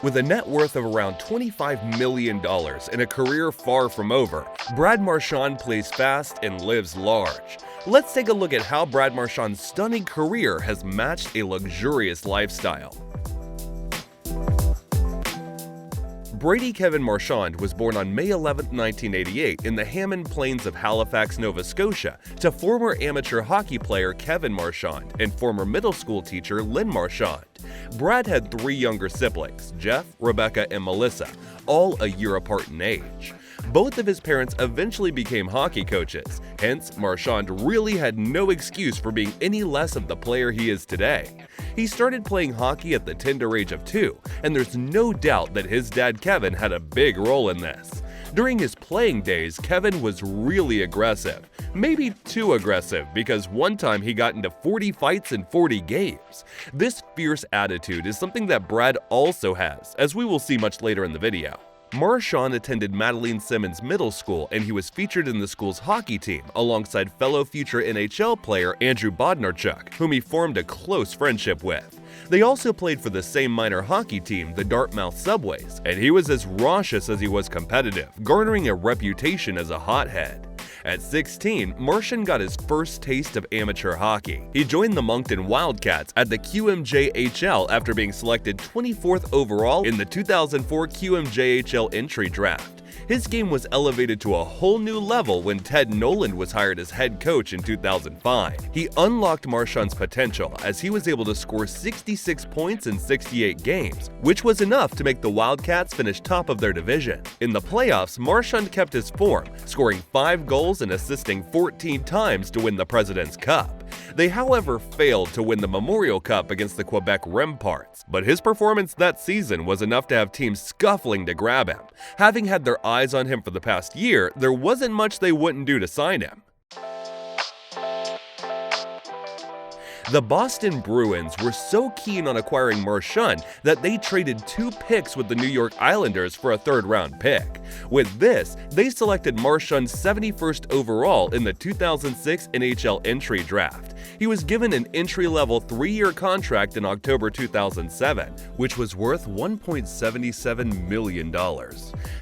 With a net worth of around $25 million and a career far from over, Brad Marchand plays fast and lives large. Let's take a look at how Brad Marchand's stunning career has matched a luxurious lifestyle. Brady Kevin Marchand was born on May 11, 1988 in the Hammond Plains of Halifax, Nova Scotia, to former amateur hockey player Kevin Marchand and former middle school teacher Lynn Marchand. Brad had three younger siblings, Jeff, Rebecca, and Melissa, all a year apart in age. Both of his parents eventually became hockey coaches, hence Marchand really had no excuse for being any less of the player he is today. He started playing hockey at the tender age of 2, and there's no doubt that his dad Kevin had a big role in this. During his playing days, Kevin was really aggressive, maybe too aggressive, because one time he got into 40 fights in 40 games. This fierce attitude is something that Brad also has, as we will see much later in the video. Marchand attended Madeleine Simmons Middle School, and he was featured in the school's hockey team alongside fellow future NHL player Andrew Bodnarchuk, whom he formed a close friendship with. They also played for the same minor hockey team, the Dartmouth Subways, and he was as raucous as he was competitive, garnering a reputation as a hothead. At 16, Marchand got his first taste of amateur hockey. He joined the Moncton Wildcats at the QMJHL after being selected 24th overall in the 2004 QMJHL entry draft. His game was elevated to a whole new level when Ted Noland was hired as head coach in 2005. He unlocked Marchand's potential as he was able to score 66 points in 68 games, which was enough to make the Wildcats finish top of their division. In the playoffs, Marchand kept his form, scoring 5 goals and assisting 14 times to win the President's Cup. They, however, failed to win the Memorial Cup against the Quebec Remparts, but his performance that season was enough to have teams scuffling to grab him. Having had their eyes on him for the past year, there wasn't much they wouldn't do to sign him. The Boston Bruins were so keen on acquiring Marchand that they traded 2 picks with the New York Islanders for a third-round pick. With this, they selected Marchand 71st overall in the 2006 NHL entry draft. He was given an entry-level 3-year contract in October 2007, which was worth $1.77 million.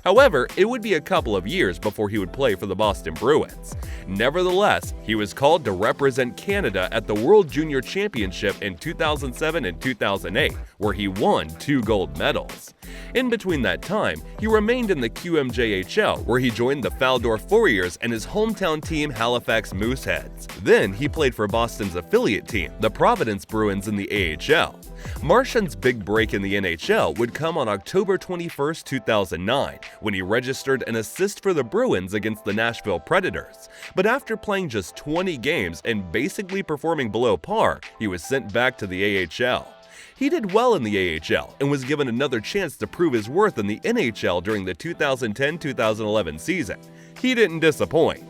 However, it would be a couple of years before he would play for the Boston Bruins. Nevertheless, he was called to represent Canada at the World Junior Championship in 2007 and 2008, where he won 2 gold medals. In between that time, he remained in the QMJHL, where he joined the Val-d'Or Fouriers and his hometown team Halifax Mooseheads. Then he played for Boston's affiliate team, the Providence Bruins, in the AHL. Marchand's big break in the NHL would come on October 21, 2009, when he registered an assist for the Bruins against the Nashville Predators. But after playing just 20 games and basically performing below par, he was sent back to the AHL. He did well in the AHL and was given another chance to prove his worth in the NHL during the 2010-2011 season. He didn't disappoint.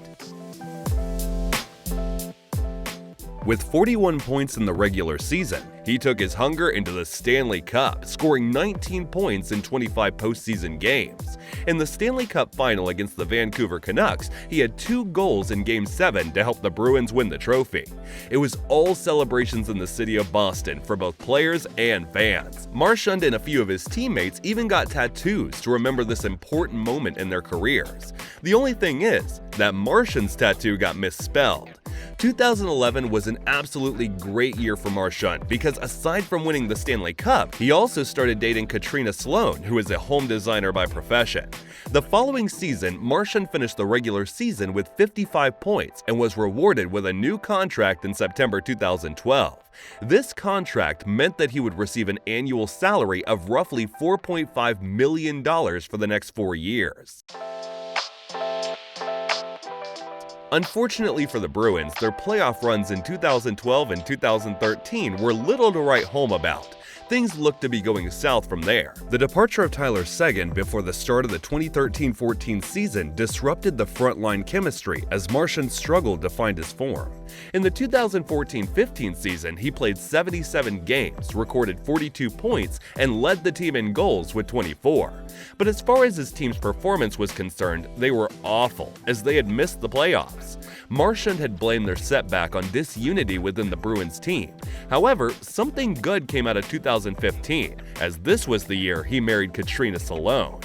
With 41 points in the regular season, he took his hunger into the Stanley Cup, scoring 19 points in 25 postseason games. In the Stanley Cup final against the Vancouver Canucks, he had 2 goals in Game 7 to help the Bruins win the trophy. It was all celebrations in the city of Boston for both players and fans. Marchand and a few of his teammates even got tattoos to remember this important moment in their careers. The only thing is that Marchand's tattoo got misspelled. 2011 was an absolutely great year for Marchand because aside from winning the Stanley Cup, he also started dating Katrina Sloan, who is a home designer by profession. The following season, Marchand finished the regular season with 55 points and was rewarded with a new contract in September 2012. This contract meant that he would receive an annual salary of roughly $4.5 million for the next 4 years. Unfortunately for the Bruins, their playoff runs in 2012 and 2013 were little to write home about. Things looked to be going south from there. The departure of Tyler Seguin before the start of the 2013-14 season disrupted the frontline chemistry as Marchand struggled to find his form. In the 2014-15 season, he played 77 games, recorded 42 points, and led the team in goals with 24. But as far as his team's performance was concerned, they were awful, as they had missed the playoffs. Marchand had blamed their setback on disunity within the Bruins team. However, something good came out of 2015, as this was the year he married Katrina Salone.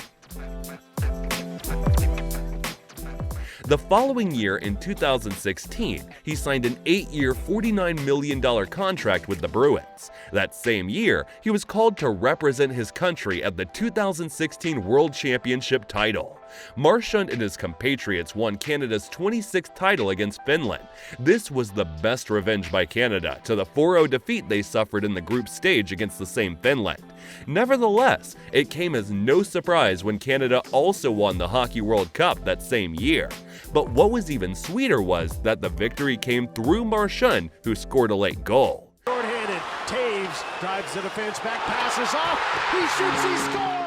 The following year, in 2016, he signed an 8-year, $49 million contract with the Bruins. That same year, he was called to represent his country at the 2016 World Championship title. Marchand and his compatriots won Canada's 26th title against Finland. This was the best revenge by Canada to the 4-0 defeat they suffered in the group stage against the same Finland. Nevertheless, it came as no surprise when Canada also won the Hockey World Cup that same year. But what was even sweeter was that the victory came through Marchand, who scored a late goal. Short-handed, Taves drives the defense, back passes off, he shoots, he scores!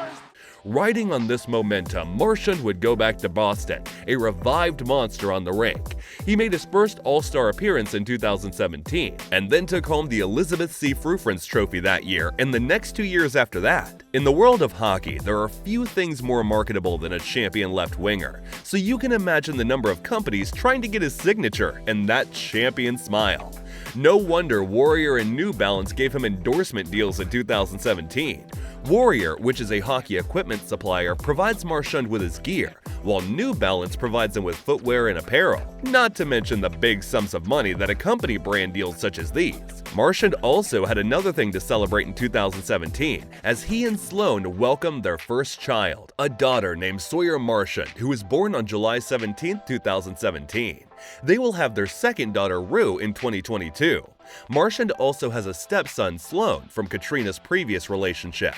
Riding on this momentum, Marchand would go back to Boston, a revived monster on the rink. He made his first All-Star appearance in 2017, and then took home the Elizabeth C. Frufrens Trophy that year and the next 2 years after that. In the world of hockey, there are few things more marketable than a champion left winger, so you can imagine the number of companies trying to get his signature and that champion smile. No wonder Warrior and New Balance gave him endorsement deals in 2017. Warrior, which is a hockey equipment supplier, provides Marchand with his gear, while New Balance provides him with footwear and apparel, not to mention the big sums of money that accompany brand deals such as these. Marchand also had another thing to celebrate in 2017, as he and Sloane welcomed their first child, a daughter named Sawyer Marchand, who was born on July 17, 2017. They will have their second daughter, Rue, in 2022. Marchand also has a stepson, Sloane, from Katrina's previous relationship.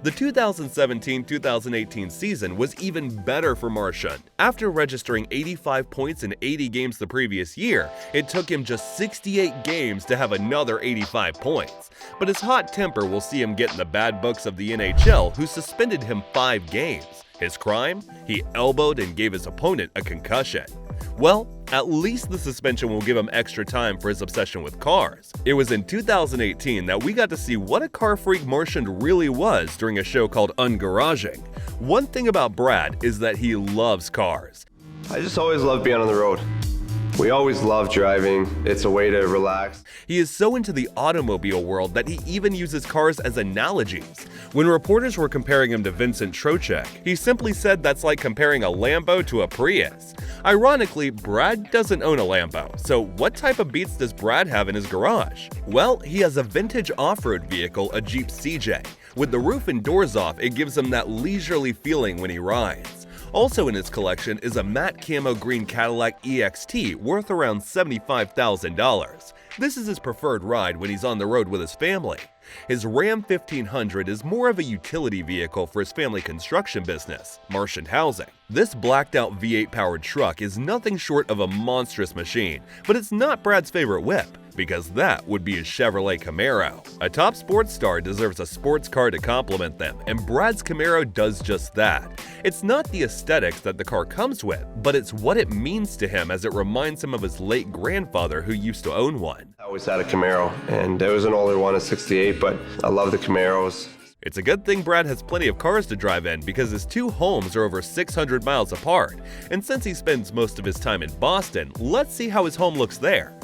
The 2017-2018 season was even better for Marchand. After registering 85 points in 80 games the previous year, it took him just 68 games to have another 85 points. But his hot temper will see him get in the bad books of the NHL, who suspended him 5 games. His crime? He elbowed and gave his opponent a concussion. Well, at least the suspension will give him extra time for his obsession with cars. It was in 2018 that we got to see what a car freak Marchand really was during a show called Ungaraging. One thing about Brad is that he loves cars. I just always love being on the road. We always love driving. It's a way to relax. He is so into the automobile world that he even uses cars as analogies. When reporters were comparing him to Vincent Trocheck, he simply said that's like comparing a Lambo to a Prius. Ironically, Brad doesn't own a Lambo, so what type of beats does Brad have in his garage? Well, he has a vintage off-road vehicle, a Jeep CJ. With the roof and doors off, it gives him that leisurely feeling when he rides. Also in his collection is a matte camo green Cadillac EXT worth around $75,000. This is his preferred ride when he's on the road with his family. His Ram 1500 is more of a utility vehicle for his family construction business, Marchand Housing. This blacked-out V8-powered truck is nothing short of a monstrous machine, but it's not Brad's favorite whip, because that would be his Chevrolet Camaro. A top sports star deserves a sports car to complement them, and Brad's Camaro does just that. It's not the aesthetics that the car comes with, but it's what it means to him, as it reminds him of his late grandfather who used to own one. I always had a Camaro, and it was an older one, a 68, but I love the Camaros. It's a good thing Brad has plenty of cars to drive in, because his two homes are over 600 miles apart. And since he spends most of his time in Boston, let's see how his home looks there.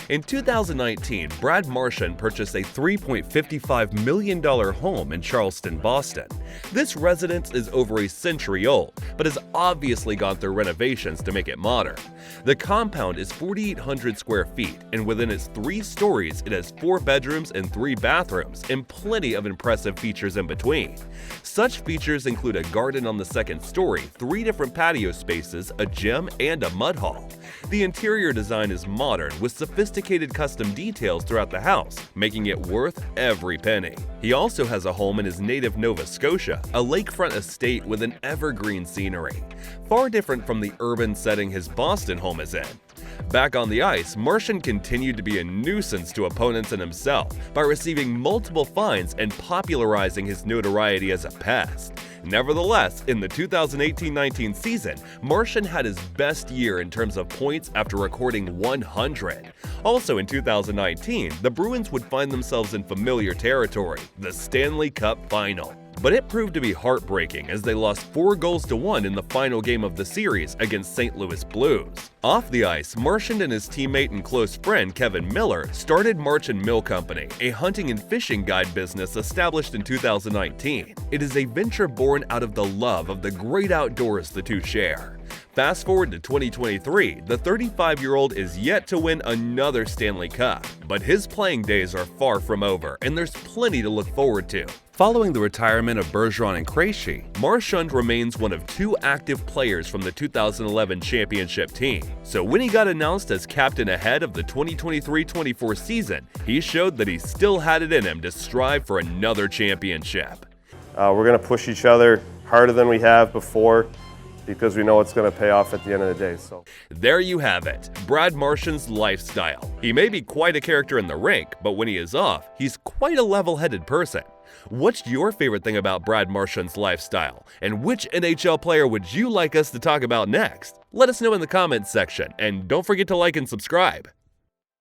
In 2019, Brad Marchand purchased a $3.55 million home in Charleston, Boston. This residence is over a century old, but has obviously gone through renovations to make it modern. The compound is 4,800 square feet, and within its 3 stories, it has 4 bedrooms and 3 bathrooms, and plenty of impressive features in between. Such features include a garden on the 2nd story, 3 different patio spaces, a gym, and a mud hall. The interior design is modern, with sophisticated custom details throughout the house, making it worth every penny. He also has a home in his native Nova Scotia, a lakefront estate with an evergreen scenery, far different from the urban setting his Boston home is in. Back on the ice, Marchand continued to be a nuisance to opponents and himself by receiving multiple fines and popularizing his notoriety as a pest. Nevertheless, in the 2018-19 season, Marchand had his best year in terms of points after recording 100. Also in 2019, the Bruins would find themselves in familiar territory, the Stanley Cup Final. But it proved to be heartbreaking as they lost 4-1 in the final game of the series against St. Louis Blues. Off the ice, Marchand and his teammate and close friend Kevin Miller started Marchand Mill Company, a hunting and fishing guide business established in 2019. It is a venture born out of the love of the great outdoors the two share. Fast forward to 2023, the 35-year-old is yet to win another Stanley Cup, but his playing days are far from over, and there's plenty to look forward to. Following the retirement of Bergeron and Krejci, Marchand remains one of 2 active players from the 2011 championship team. So when he got announced as captain ahead of the 2023-24 season, he showed that he still had it in him to strive for another championship. We're going to push each other harder than we have before, because we know it's going to pay off at the end of the day. So there you have it, Brad Marchand's lifestyle. He may be quite a character in the rink, but when he is off, he's quite a level-headed person. What's your favorite thing about Brad Marchand's lifestyle? And which NHL player would you like us to talk about next? Let us know in the comments section, and don't forget to like and subscribe.